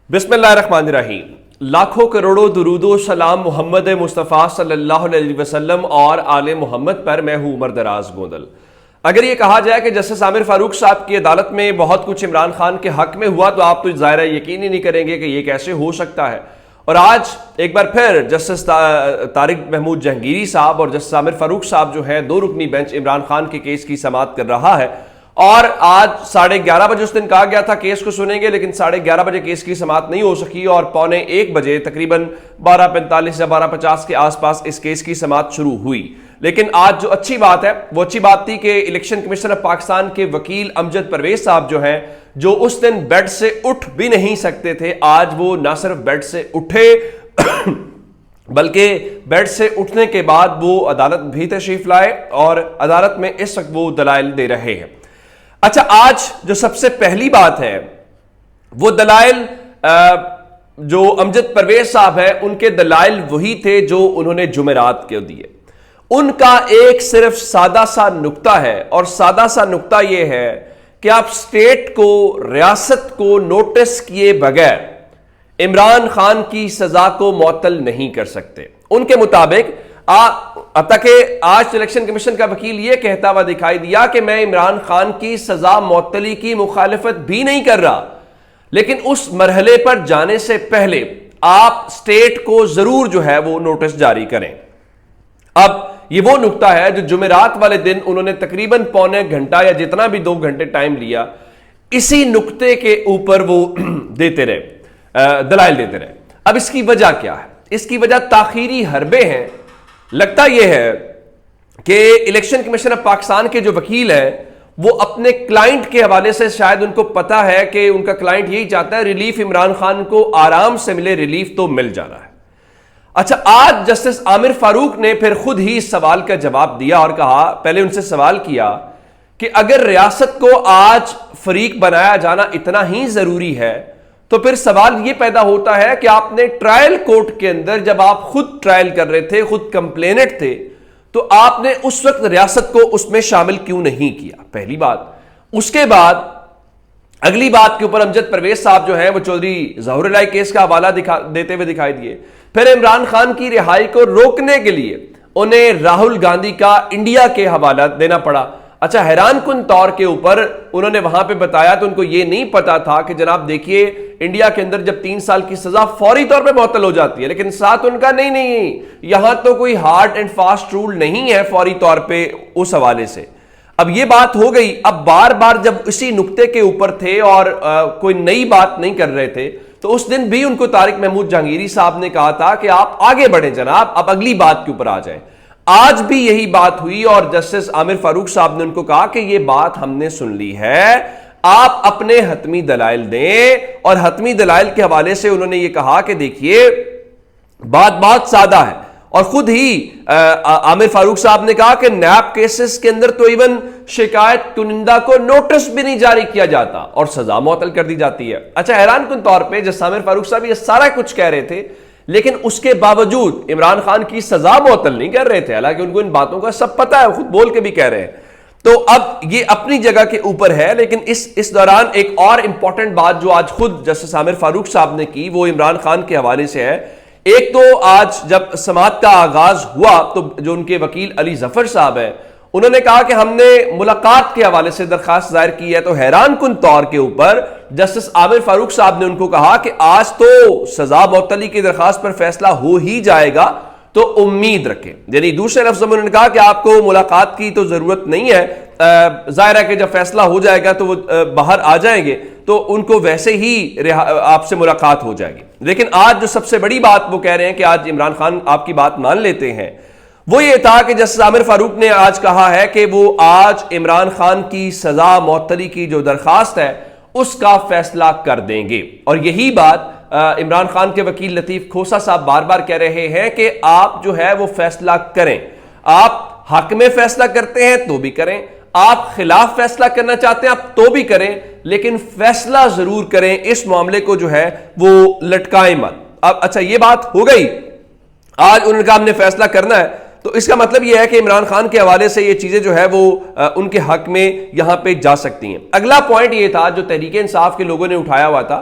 बिस्मिल्लाहिर्रहमानिर्रहीम। लाखों करोड़ों दुरूदो सलाम मोहम्मद मुस्तफ़ा सल्लल्लाहु अलैहि वसल्लम और आले मोहम्मद पर। मैं हूं उमर दराज गोंदल। अगर ये कहा जाए कि जस्टिस आमिर फारूक साहब की अदालत में बहुत कुछ इमरान खान के हक में हुआ तो आप तो ज़ाहिर यकीन ही नहीं करेंगे कि ये कैसे हो सकता है। और आज एक बार फिर जस्टिस तारिक महमूद जहांगीरी साहब और जस्टिस आमिर फारूक साहब जो है 2 रुकनी बेंच इमरान खान के केस की समाअत कर रहा है। और आज 11:30 बजे उस दिन कहा गया था केस को सुनेंगे, लेकिन 11:30 बजे केस की समाअत नहीं हो सकी और 12:45 बजे तकरीबन 12:45 या 12:50 के आसपास इस केस की समाअत शुरू हुई। लेकिन आज जो अच्छी बात है वो अच्छी बात थी कि इलेक्शन कमीशन ऑफ पाकिस्तान के वकील अमजद परवेज साहब जो हैं, जो उस दिन बेड से उठ भी नहीं सकते थे, आज वो ना सिर्फ बेड से उठे बल्कि बेड से उठने के बाद वो अदालत भी तशरीफ लाए और अदालत में इस वक्त वो दलाइल दे रहे हैं। अच्छा, आज जो सबसे पहली बात है वो दलाइल जो अमजद परवेज साहब है उनके दलाइल वही थे जो उन्होंने जुमेरात के दिए। उनका एक सिर्फ सादा सा नुक्ता है और सादा सा नुक्ता यह है कि आप स्टेट को, रियासत को नोटिस किए बगैर इमरान खान की सजा को मुअत्तल नहीं कर सकते। उनके मुताबिक ताकि आज इलेक्शन कमीशन का वकील यह कहता हुआ दिखाई दिया कि मैं इमरान खान की सजा मुअत्तली की मुखालिफत भी नहीं कर रहा, लेकिन उस मरहले पर जाने से पहले आप स्टेट को जरूर जो है वो नोटिस जारी करें। अब ये वो नुक्ता है जो जुमेरात वाले दिन उन्होंने तकरीबन पौने घंटा या जितना भी 2 घंटे टाइम लिया, इसी नुक्ते के ऊपर वो देते रहे, दलाइल देते रहे। अब इसकी वजह क्या है? इसकी वजह ताखीरी हरबे हैं। लगता यह है कि इलेक्शन कमीशन ऑफ पाकिस्तान के जो वकील हैं वो अपने क्लाइंट के हवाले से शायद उनको पता है कि उनका क्लाइंट यही चाहता है रिलीफ इमरान खान को आराम से मिले, रिलीफ तो मिल जाना है। अच्छा, आज जस्टिस आमिर फारूक ने फिर खुद ही इस सवाल का जवाब दिया और कहा, पहले उनसे सवाल किया कि अगर रियासत को आज फरीक बनाया जाना इतना ही जरूरी है तो फिर सवाल यह पैदा होता है कि आपने ट्रायल कोर्ट के अंदर जब आप खुद ट्रायल कर रहे थे, खुद कंप्लेनेंट थे, तो आपने उस वक्त रियासत को उसमें शामिल क्यों नहीं किया? पहली बात। उसके बाद अगली बात के ऊपर अमजद परवेज साहब जो है वो चौधरी ज़हुर इलाही केस का हवाला देते हुए दिखाई दिए। फिर इमरान खान की रिहाई को रोकने के लिए उन्हें राहुल गांधी का इंडिया के हवाला देना पड़ा। अच्छा, हैरान कुन तौर के ऊपर उन्होंने वहां पे बताया तो उनको यह नहीं पता था कि जनाब देखिए, इंडिया के अंदर जब 3 साल की सजा फौरी तौर पे मुअत्तल हो जाती है, लेकिन साथ उनका नहीं, यहां तो कोई हार्ड एंड फास्ट रूल नहीं है फौरी तौर पे उस हवाले से। अब यह बात हो गई। अब बार बार जब इसी नुक्ते के ऊपर थे और कोई नई बात नहीं कर रहे थे, तो उस दिन भी उनको तारिक महमूद जहांगीरी साहब ने कहा था कि आप आगे बढ़े जनाब, अब अगली बात के ऊपर आ जाए। आज भी यही बात हुई और जस्टिस आमिर फारूक साहब ने उनको कहा कि यह बात हमने सुन ली है, आप अपने हतमी दलाइल दें। और हतमी दलाइल के हवाले से उन्होंने यह कहा कि देखिए, बात बहुत सादा है। और खुद ही आमिर फारूक साहब ने कहा कि नैब केसेस के अंदर तो इवन शिकायत कुनिंदा को नोटिस भी नहीं जारी किया जाता और सजा मुअत्तल कर दी जाती है। अच्छा, हैरान कुन तौर पे जस्टिस आमिर फारूक साहब ये सारा कुछ कह रहे थे, लेकिन उसके बावजूद इमरान खान की सजा मुअत्तल नहीं कर रहे थे, हालांकि उनको इन बातों का सब पता है, खुद बोल के भी कह रहे हैं। तो अब ये अपनी जगह के ऊपर है, लेकिन इस दौरान एक और इंपॉर्टेंट बात जो आज खुद जस्टिस आमिर फारूक साहब ने की वो इमरान खान के हवाले से है। एक तो आज जब समाअत का आगाज हुआ तो जो उनके वकील अली जफर साहब है उन्होंने कहा कि हमने मुलाकात के हवाले से दरखास्त दायर की है। तो हैरान कुन तौर के ऊपर जस्टिस आमिर फारूक साहब ने उनको कहा कि आज तो सजा मुअत्तली की दरखास्त पर फैसला हो ही जाएगा, तो उम्मीद रखें। यानी दूसरे लफ्ज़ में उन्होंने कहा कि आपको मुलाकात की तो जरूरत नहीं है, जाहिर है कि जब फैसला हो जाएगा तो वो बाहर आ जाएंगे, तो उनको वैसे ही आपसे मुलाकात हो जाएगी। लेकिन आज जो सबसे बड़ी बात वो कह रहे हैं कि आज इमरान खान आपकी बात मान लेते हैं, वो ये था कि जस्टिस आमिर फारूक ने आज कहा है कि वो आज इमरान खान की सजा मुअत्तली की जो दरखास्त है उसका फैसला कर देंगे। और यही बात इमरान खान के वकील लतीफ खोसा साहब बार बार कह रहे हैं कि आप जो है वो फैसला करें। आप हक में फैसला करते हैं तो भी करें, आप खिलाफ फैसला करना चाहते हैं आप तो भी करें, लेकिन फैसला जरूर करें, इस मामले को जो है वो लटकाएं मत। अब अच्छा, ये बात हो गई, आज उन्होंने कहा हमने फैसला करना है, तो इसका मतलब यह है कि इमरान खान के हवाले से ये चीजें जो है वो उनके हक में यहां पे जा सकती हैं। अगला पॉइंट ये था जो तहरीक इंसाफ के लोगों ने उठाया हुआ था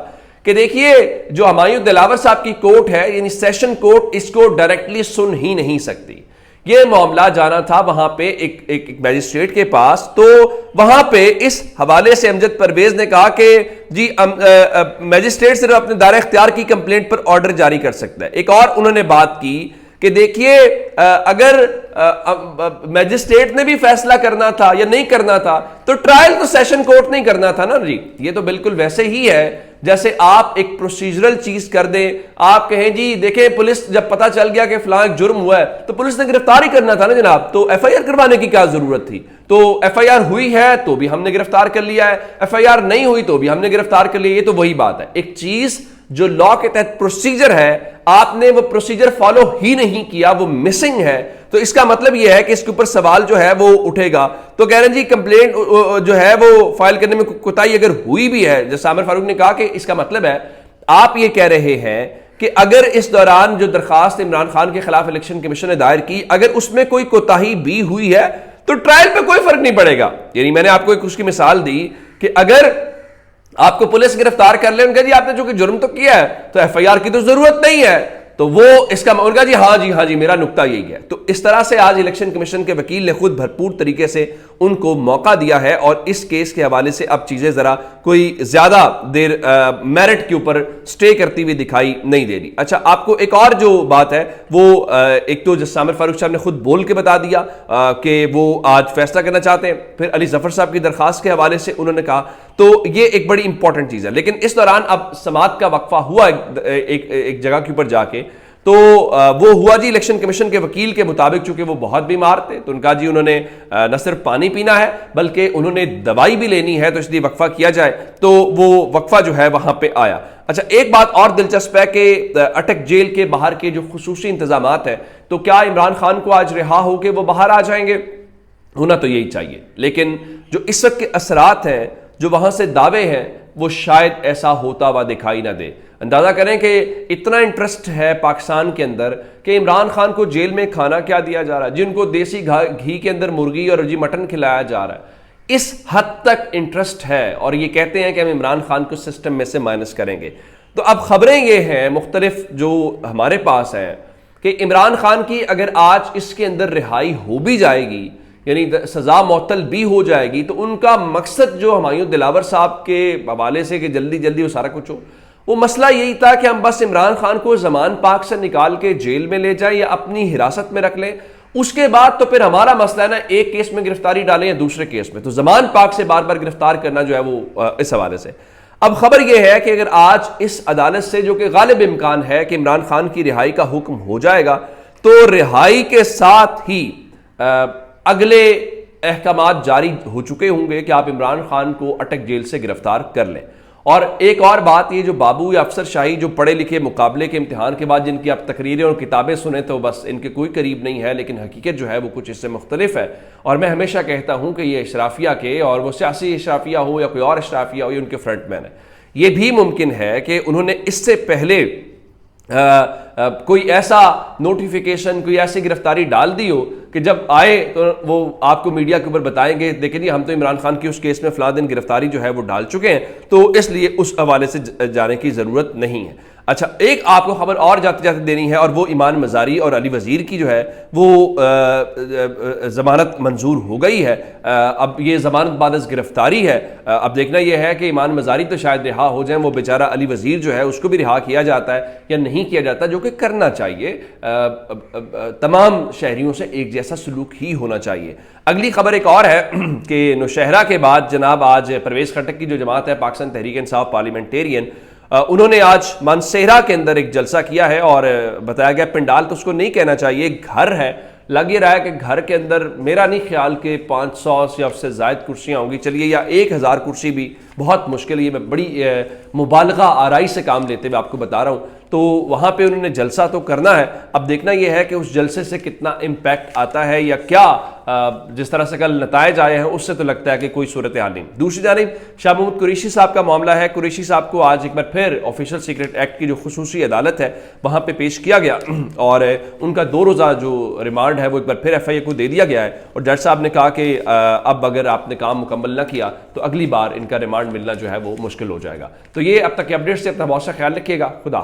कि देखिए जो हुमायूं दिलावर साहब की कोर्ट है यानी सेशन कोर्ट इसको डायरेक्टली सुन ही नहीं सकती। ये मामला जाना था वहां पे एक मैजिस्ट्रेट के पास, तो वहां पे इस हवाले से अमजद परवेज ने कहा कि जी मैजिस्ट्रेट सिर्फ अपने दायरे इख्तियार की कंप्लेंट पर ऑर्डर जारी कर सकता है। एक और उन्होंने बात की कि देखिए अगर मैजिस्ट्रेट ने भी फैसला करना था या नहीं करना था तो ट्रायल तो सेशन कोर्ट नहीं करना था ना जी। ये तो बिल्कुल वैसे ही है जैसे आप एक प्रोसीजरल चीज कर दें, आप कहें जी देखें पुलिस जब पता चल गया कि फलां एक जुर्म हुआ है तो पुलिस ने गिरफ्तार ही करना था ना जनाब, तो एफआईआर करवाने की क्या जरूरत थी। तो एफआईआर हुई है तो भी हमने गिरफ्तार कर लिया है, एफआईआर नहीं हुई तो भी हमने गिरफ्तार कर लिया। ये तो वही बात है, एक चीज जो लॉ के तहत प्रोसीजर है आपने वो प्रोसीजर फॉलो ही नहीं किया, वो मिसिंग है, तो इसका मतलब यह है कि इसके ऊपर सवाल जो है वो उठेगा। तो कह रहे हैं जी कंप्लेंट जो है वो फाइल करने में कोताही अगर हुई भी है, जैसे आमिर फारूक ने कहा कि इसका मतलब है आप ये कह रहे हैं कि अगर इस दौरान जो दरखास्त इमरान खान के खिलाफ इलेक्शन कमीशन ने दायर की अगर उसमें कोई कोताही भी हुई है तो ट्रायल पे कोई फर्क नहीं पड़ेगा। यानी मैंने आपको एक उसकी मिसाल दी कि अगर आपको पुलिस गिरफ्तार कर ले, उनका जी आपने जो कि जुर्म तो किया है तो एफआईआर की तो जरूरत नहीं है, तो वो इसका उनका जी हाँ जी मेरा नुक्ता यही है। तो इस तरह से आज इलेक्शन कमीशन के वकील ने खुद भरपूर तरीके से उनको मौका दिया है और इस केस के हवाले से अब चीजें जरा कोई ज्यादा देर मेरिट के ऊपर स्टे करती हुई दिखाई नहीं दे रही। अच्छा, आपको एक और जो बात है वो एक तो जैसे आमिर फारूक साहब ने खुद बोल के बता दिया कि वो आज फैसला करना चाहते हैं, फिर अली जफर साहब की दरखास्त के हवाले से उन्होंने कहा, तो ये एक बड़ी इंपॉर्टेंट चीज है। लेकिन इस दौरान अब समाअत का वक्फा हुआ एक जगह के ऊपर जाके, तो वो हुआ जी इलेक्शन कमीशन के वकील के मुताबिक चूंकि वो बहुत बीमार थे तो उनका जी उन्होंने न सिर्फ पानी पीना है बल्कि उन्होंने दवाई भी लेनी है, तो इसलिए वक्फा किया जाए, तो वो वक्फा जो है वहां पे आया। अच्छा, एक बात और दिलचस्प है कि अटक जेल के बाहर के जो खुसूसी इंतजामात है, तो क्या इमरान खान को आज रिहा होकर वो बाहर आ जाएंगे? होना तो यही चाहिए, लेकिन जो इस वक्त के असरात हैं, जो वहां से दावे हैं, वो शायद ऐसा होता हुआ दिखाई ना दे। अंदाजा करें कि इतना इंटरेस्ट है पाकिस्तान के अंदर कि इमरान खान को जेल में खाना क्या दिया जा रहा है, जिनको देसी घी के अंदर मुर्गी और जी मटन खिलाया जा रहा है, इस हद तक इंटरेस्ट है और ये कहते हैं कि हम इमरान खान को सिस्टम में से माइनस करेंगे। तो अब खबरें ये हैं मुख्तलिफ जो हमारे पास हैं कि इमरान खान की अगर आज इसके अंदर रिहाई हो भी जाएगी, यानी सजा मुअत्तल भी हो जाएगी, तो उनका मकसद जो हुमायूं दिलावर साहब के हवाले से कि जल्दी जल्दी वो सारा कुछ हो, वो मसला यही था कि हम बस इमरान खान को जमान पाक से निकाल के जेल में ले जाएं या अपनी हिरासत में रख लें। उसके बाद तो फिर हमारा मसला है ना, एक केस में गिरफ्तारी डालें या दूसरे केस में, तो जमान पाक से बार बार गिरफ्तार करना जो है वो इस हवाले से। अब खबर यह है कि अगर आज इस अदालत से जो कि गालिब इम्कान है कि इमरान खान की रिहाई का हुक्म हो जाएगा, तो रिहाई के साथ ही अगले अहकामात जारी हो चुके होंगे कि आप इमरान खान को अटक जेल से गिरफ्तार कर लें। और एक और बात, ये जो बाबू या अफसर शाही जो पढ़े लिखे मुकाबले के इम्तिहान के बाद जिनकी आप तकरीरें और किताबें सुने तो बस इनके कोई करीब नहीं है, लेकिन हकीकत जो है वो कुछ इससे मुख्तलिफ है। और मैं हमेशा कहता हूं कि ये इशराफिया के, और वो सियासी इशराफिया हो या कोई और इशराफिया हो, ये उनके फ्रंटमैन है। ये भी मुमकिन है कि उन्होंने इससे पहले कोई ऐसा नोटिफिकेशन, कोई ऐसी गिरफ्तारी डाल दी हो कि जब आए तो वो आपको मीडिया के ऊपर बताएंगे देखिए जी हम तो इमरान खान की उस केस में फलां दिन गिरफ्तारी जो है वो डाल चुके हैं, तो इसलिए उस हवाले से जाने की जरूरत नहीं है। अच्छा, एक आपको खबर और जाते जाते देनी है, और वो ईमान मजारी और अली वजीर की जो है वो जमानत मंजूर हो गई है। अब ये जमानत बाद गिरफ्तारी है। अब देखना यह है कि ईमान मजारी तो शायद रिहा हो जाए, वो बेचारा अली वजीर जो है उसको भी रिहा किया जाता है या नहीं किया जाता, जो कि करना चाहिए। तमाम शहरियों से एक जैसा सलूक ही होना चाहिए। अगली खबर एक और है कि नौशहरा के बाद जनाब आज परवेज खट्टक की जो जमात है पाकिस्तान तहरीक इंसाफ पार्लियामेंटेरियन, उन्होंने आज मानसेहरा के अंदर एक जलसा किया है और बताया गया पंडाल तो उसको नहीं कहना चाहिए, घर है। लग ये रहा है कि घर के अंदर मेरा नहीं ख्याल कि 500 या उससे ज़ायद कुर्सियाँ होंगी, चलिए, या 1000 कुर्सी भी बहुत मुश्किल, ये मैं बड़ी मुबालगा आराई से काम लेते हुए आपको बता रहा हूँ। तो वहाँ पे उन्होंने जलसा तो करना है। अब देखना यह है कि उस जलसे से कितना इम्पैक्ट आता है या क्या जिस तरह से कल नतायज आए हैं उससे तो लगता है कि कोई सूरत हाल नहीं। दूसरी जानिब शाह महमूद कुरैशी साहब का मामला है। कुरैशी साहब को आज एक बार फिर ऑफिशियल सीक्रेट एक्ट की जो खुसूसी अदालत है वहाँ पे पेश किया गया और उनका 2 रोज़ा जो रिमांड है वो एक बार फिर FIA को दे दिया गया है और जज साहब ने कहा कि अब अगर आपने काम मुकम्मल ना किया तो अगली बार इनका रिमांड मिलना जो है वो मुश्किल हो जाएगा। तो ये अब तक के अपडेट्स से अपना बहुत सा ख्याल रखिएगा। खुदा।